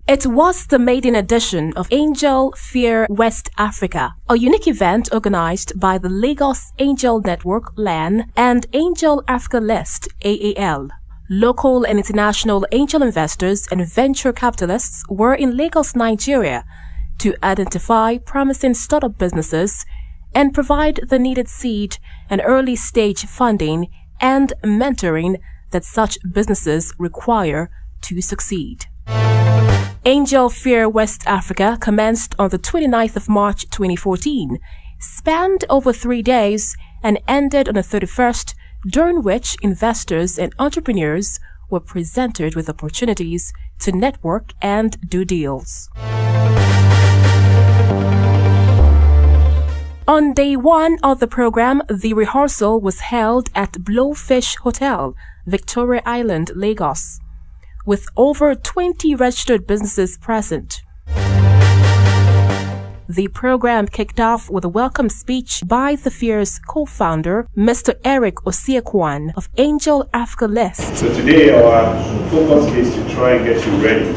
It was the maiden edition of Angelfair West Africa, a unique event organized by the Lagos Angel Network (LAN) and Angel Africa List (AAL). Local and international angel investors and venture capitalists were in Lagos, Nigeria, to identify promising startup businesses and provide the needed seed and early-stage funding and mentoring that such businesses require to succeed. Angelfair West Africa commenced on the 29th of March 2014, spanned over 3 days, and ended on the 31st, during which investors and entrepreneurs were presented with opportunities to network and do deals. On day 1 of the program, the rehearsal was held at Blowfish Hotel, Victoria Island, Lagos, with over 20 registered businesses present. The program kicked off with a welcome speech by the Fair's co-founder, Mr. Eric Osiekwan of Angel Africa List. So today our focus is to try and get you ready.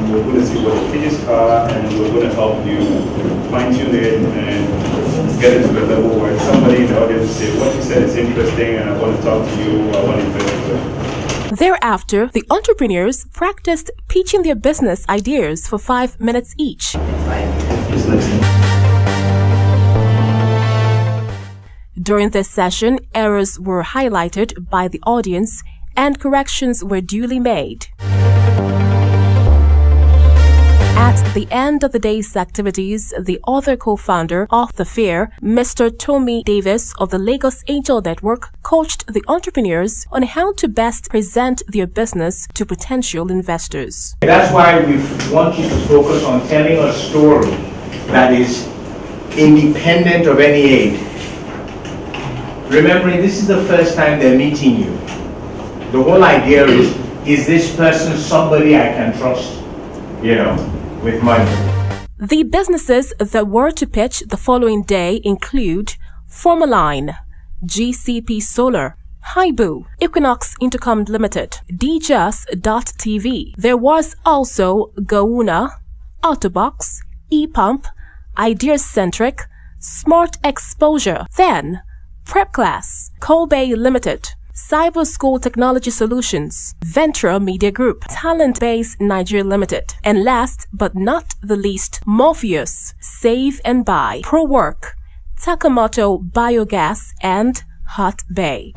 We're going to see what the pitches are, and we're going to help you fine-tune it and get it to the level where somebody in the audience will say, what you said is interesting and I want to talk to you, I want to invest in you. Thereafter, the entrepreneurs practiced pitching their business ideas for 5 minutes each. During this session, errors were highlighted by the audience and corrections were duly made. At the end of the day's activities, the other co-founder of the fair, Mr. Tommy Davis of the Lagos Angel Network, coached the entrepreneurs on how to best present their business to potential investors. That's why we want you to focus on telling a story that is independent of any aid. Remembering this is the first time they're meeting you. The whole idea is this person somebody I can trust, with money. The businesses that were to pitch the following day include Formaline, GCP Solar, Haibu, Equinox Intercom Limited, DJus.TV. There was also Gauna, Autobox, ePump, Ideacentric, Smart Exposure, then Prep Class, Kobe Limited, Cyber School Technology Solutions, Ventura Media Group, Talent Base Nigeria Limited, and last but not the least, Morpheus, Save and Buy, ProWork, Takamoto Biogas, and Hot Bay.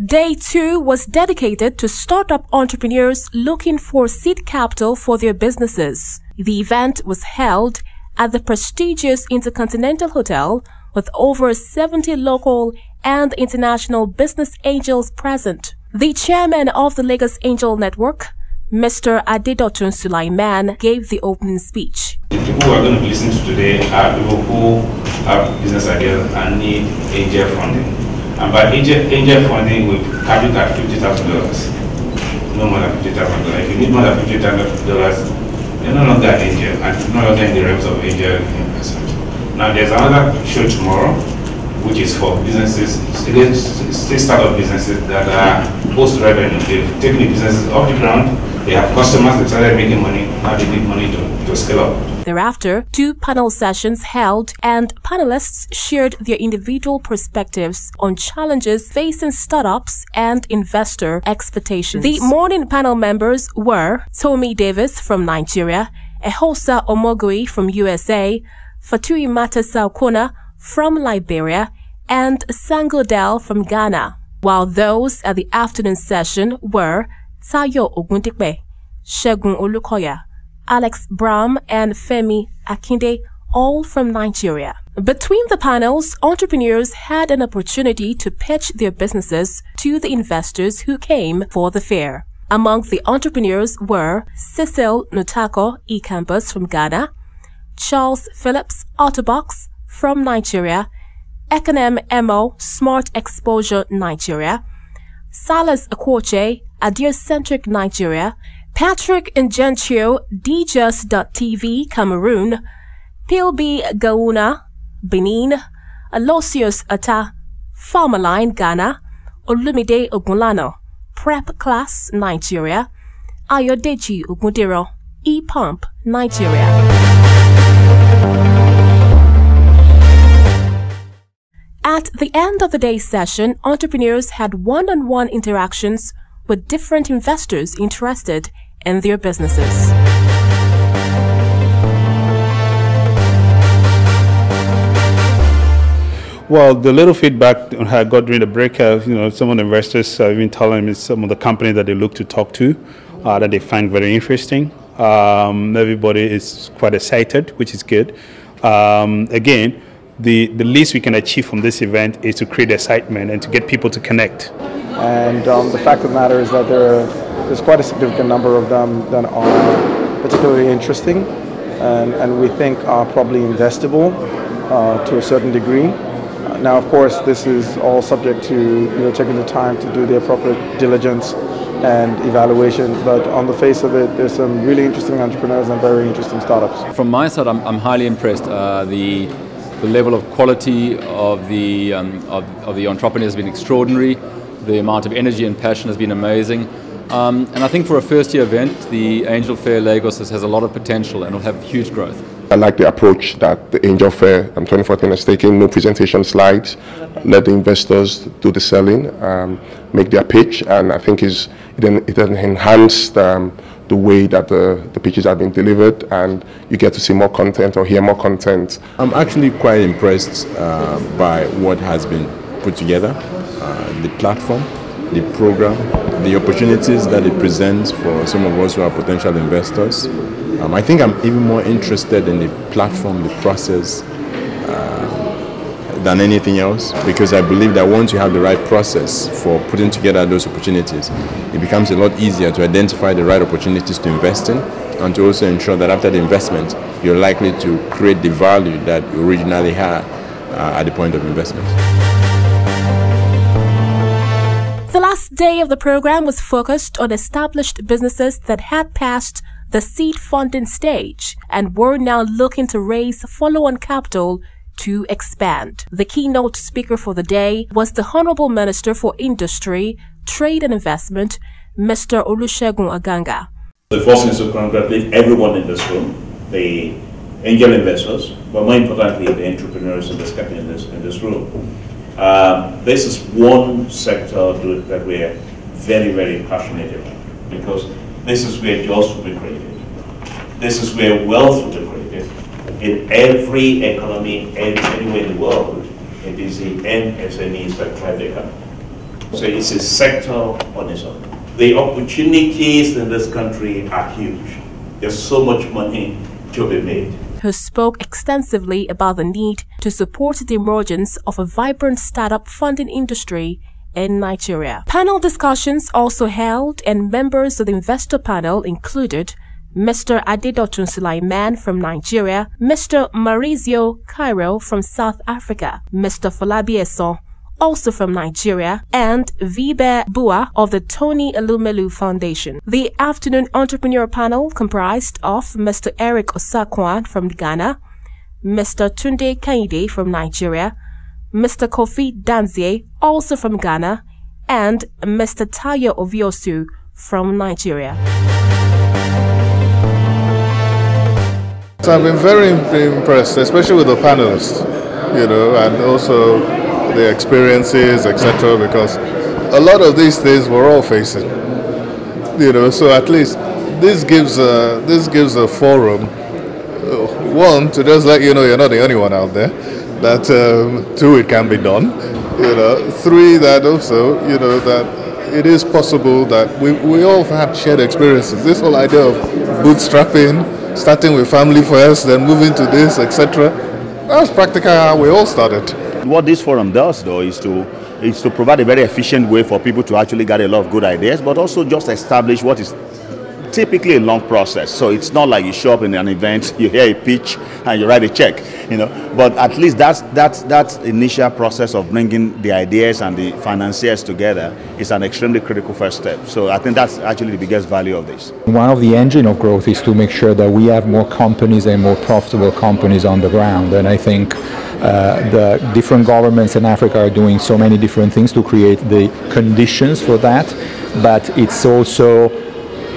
Day 2 was dedicated to startup entrepreneurs looking for seed capital for their businesses. The event was held at the prestigious Intercontinental Hotel with over 70 local and international business angels present. The chairman of the Lagos Angel Network, Mr. Adedotun Sulaiman, gave the opening speech. The people who are going to be listening to today are people who have business ideas and need angel funding. And by angel funding, we cap it at $50,000. No more than $50,000. If you need more than $50,000, you're no longer an angel and no longer in the realms of angel investment. Now there's another show tomorrow, which is for businesses, still startup businesses that are post-revenue. They've taken the businesses off the ground, they have customers, they started making money, now they need money to scale up. Thereafter, 2 panel sessions held and panelists shared their individual perspectives on challenges facing startups and investor expectations. The morning panel members were Tommy Davis from Nigeria, Ehosa Omogui from USA, Fatui Mata Saukona from Liberia, and Sangodel from Ghana, while those at the afternoon session were Tayo Ogundikbe, Shegun Olukoya, Alex Bram, and Femi Akinde, all from Nigeria. Between the panels, entrepreneurs had an opportunity to pitch their businesses to the investors who came for the fair. Among the entrepreneurs were Cecil Nutako E-Campus from Ghana, Charles Phillips Autobox from Nigeria, Econem Mo Smart Exposure Nigeria, Salas Akwoche Ideacentric Nigeria, Patrick Ngentio DJus.TV Cameroon, Pilbi Gauna Benin, Alosius Ata Formaline Ghana, Olumide Ogunlana Prep Class, Nigeria. Ayodeji Ogundero, E-Pump, Nigeria. At the end of the day's session, entrepreneurs had one-on-one interactions with different investors interested in their businesses. Well, the little feedback I got during the break, some of the investors even telling me some of the companies that they look to talk to that they find very interesting. Everybody is quite excited, which is good. Again, the least we can achieve from this event is to create excitement and to get people to connect. And the fact of the matter is that there's quite a significant number of them that are particularly interesting and we think are probably investable to a certain degree. Now, of course, this is all subject to taking the time to do the appropriate diligence and evaluation. But on the face of it, there's some really interesting entrepreneurs and very interesting startups. From my side, I'm highly impressed. The level of quality of the entrepreneurs has been extraordinary. The amount of energy and passion has been amazing. And I think for a first-year event, the Angelfair Lagos has a lot of potential and will have huge growth. I like the approach that the Angelfair 2014 has taken. No presentation slides, let the investors do the selling, make their pitch, and I think it enhanced the way that the pitches have been delivered, and you get to see more content or hear more content. I'm actually quite impressed by what has been put together, the platform, the program, the opportunities that it presents for some of us who are potential investors. I think I'm even more interested in the platform, the process, than anything else, because I believe that once you have the right process for putting together those opportunities, it becomes a lot easier to identify the right opportunities to invest in, and to also ensure that after the investment, you're likely to create the value that you originally had at the point of investment. The last day of the program was focused on established businesses that had passed the seed funding stage and were now looking to raise follow-on capital to expand. The keynote speaker for the day was the Honorable Minister for Industry, Trade and Investment, Mr. Olusegun Aganga. The first thing is to congratulate everyone in this room, the angel investors, but more importantly, the entrepreneurs in this room. This is one sector that we're very, very passionate about, because this is where jobs will be created. This is where wealth will be created. In every economy, anywhere in the world, it is the MSMEs that drive the economy. So it's a sector on its own. The opportunities in this country are huge. There's so much money to be made. Who spoke extensively about the need to support the emergence of a vibrant startup funding industry in Nigeria. Panel discussions also held, and members of the investor panel included Mr. Adedotun Sulaiman from Nigeria, Mr. Maurizio Cairo from South Africa, Mr. Falabi Eson, also from Nigeria, and Vibe Bua of the Tony Elumelu Foundation. The afternoon entrepreneur panel comprised of Mr. Eric Osakwan from Ghana, Mr. Tunde Kaide from Nigeria, Mr. Kofi Danzie, also from Ghana, and Mr. Tayo Oviosu from Nigeria. So I've been very impressed, especially with the panelists, and also the experiences, etc., because a lot of these things we're all facing, so at least this gives a forum, one, to just let you know you're not the only one out there, that two, it can be done, three, that also, that it is possible that we all have shared experiences. This whole idea of bootstrapping, starting with family first, then moving to this, etc., that's practically how we all started. What this forum does, though, is to provide a very efficient way for people to actually get a lot of good ideas, but also just establish what is typically a long process. So it's not like you show up in an event, you hear a pitch, and you write a check, But at least that initial process of bringing the ideas and the financiers together is an extremely critical first step. So I think that's actually the biggest value of this. One of the engine of growth is to make sure that we have more companies and more profitable companies on the ground. And I think The different governments in Africa are doing so many different things to create the conditions for that, but it's also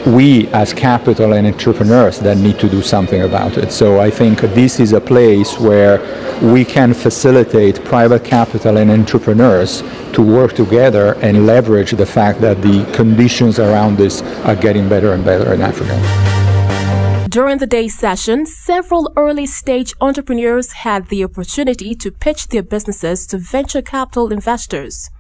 we as capital and entrepreneurs that need to do something about it. So I think this is a place where we can facilitate private capital and entrepreneurs to work together and leverage the fact that the conditions around this are getting better and better in Africa. During the day session, several early-stage entrepreneurs had the opportunity to pitch their businesses to venture capital investors.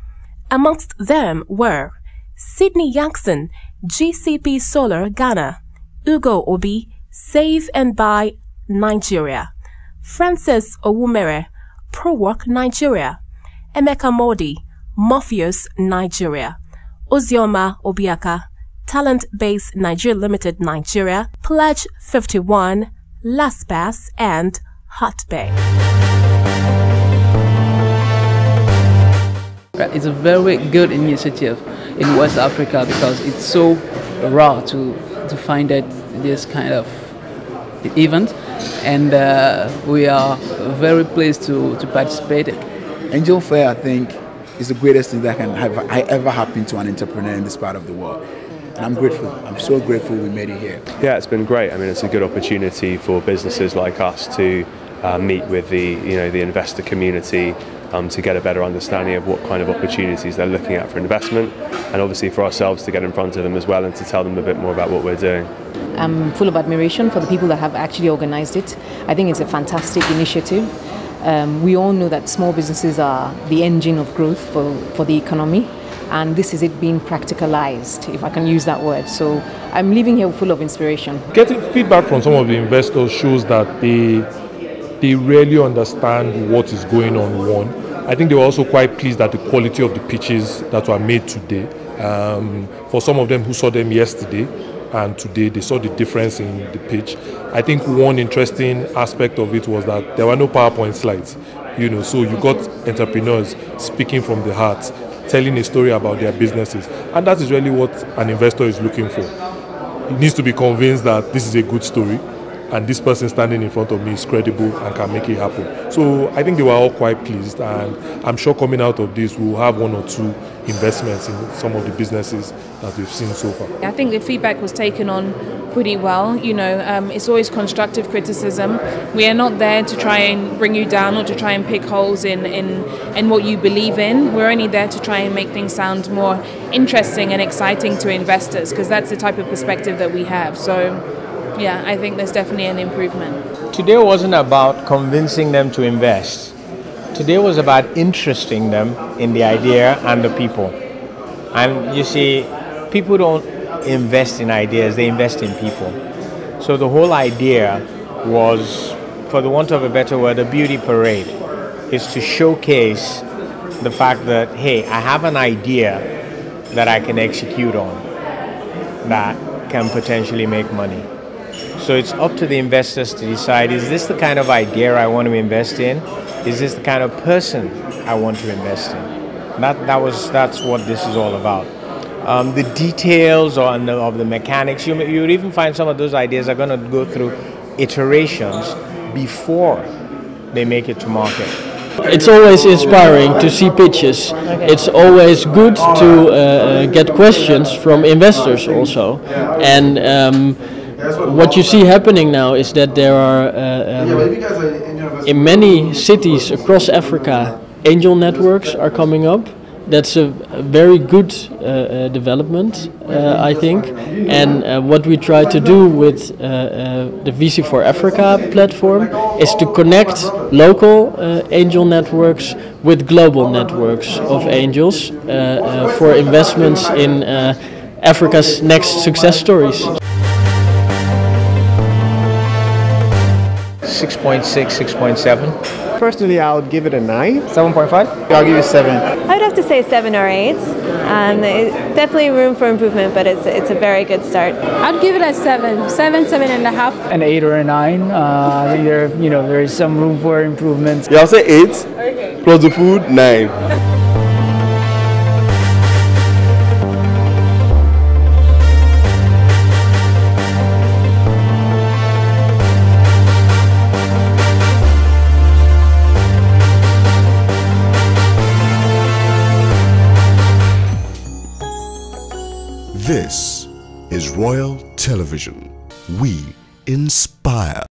Amongst them were Sydney Yankson, GCP Solar, Ghana; Ugo Obi, Save and Buy, Nigeria; Francis Owumere, ProWork, Nigeria; Emeka Modi, Morpheus, Nigeria; Ozioma Obiaka, Talent Base Nigeria Limited, Nigeria; Pledge 51, LastPass, and Hot Bay. It's a very good initiative in West Africa because it's so rare to find that this kind of event, and we are very pleased to participate. Angelfair, I think, is the greatest thing that can ever happen to an entrepreneur in this part of the world. And I'm grateful. I'm so grateful we made it here. Yeah, it's been great. I mean, it's a good opportunity for businesses like us to meet with the investor community, to get a better understanding of what kind of opportunities they're looking at for investment, and obviously for ourselves to get in front of them as well and to tell them a bit more about what we're doing. I'm full of admiration for the people that have actually organized it. I think it's a fantastic initiative. We all know that small businesses are the engine of growth for the economy, and this is it being practicalized, if I can use that word. So I'm leaving here full of inspiration. Getting feedback from some of the investors shows that they really understand what is going on, one. I think they were also quite pleased at the quality of the pitches that were made today. For some of them who saw them yesterday and today, they saw the difference in the pitch. I think one interesting aspect of it was that there were no PowerPoint slides, so you got entrepreneurs speaking from the heart, telling a story about their businesses, and that is really what an investor is looking for. He needs to be convinced that this is a good story, and this person standing in front of me is credible and can make it happen. So I think they were all quite pleased, and I'm sure coming out of this we'll have one or two investments in some of the businesses that we've seen so far. I think the feedback was taken on pretty well. It's always constructive criticism. We are not there to try and bring you down or to try and pick holes in what you believe in. We're only there to try and make things sound more interesting and exciting to investors, because that's the type of perspective that we have. So yeah, I think there's definitely an improvement. Today wasn't about convincing them to invest. Today was about interesting them in the idea and the people. And you see, people don't invest in ideas, they invest in people. So the whole idea was, for the want of a better word, a beauty parade. Is to showcase the fact that, hey, I have an idea that I can execute on that can potentially make money. So it's up to the investors to decide, is this the kind of idea I want to invest in? Is this the kind of person I want to invest in? That's what this is all about. The details of the mechanics, you would even find some of those ideas are going to go through iterations before they make it to market. It's always inspiring to see pitches. It's always good to get questions from investors also. And what you see happening now is that there are, in many cities across Africa, angel networks are coming up. That's a very good development, I think. And what we try to do with the VC for Africa platform is to connect local angel networks with global networks of angels for investments in Africa's next success stories. 6.6, 6.7. Personally, I would give it a 9. 7.5? I'll give it 7. I'd have to say 7 or 8. Definitely room for improvement, but it's a very good start. I'd give it a 7, 7.5. An 8 or a 9. I think there is some room for improvement. Yeah, I'll say 8. Okay. Plus the food, 9. This is Royal Television. We inspire.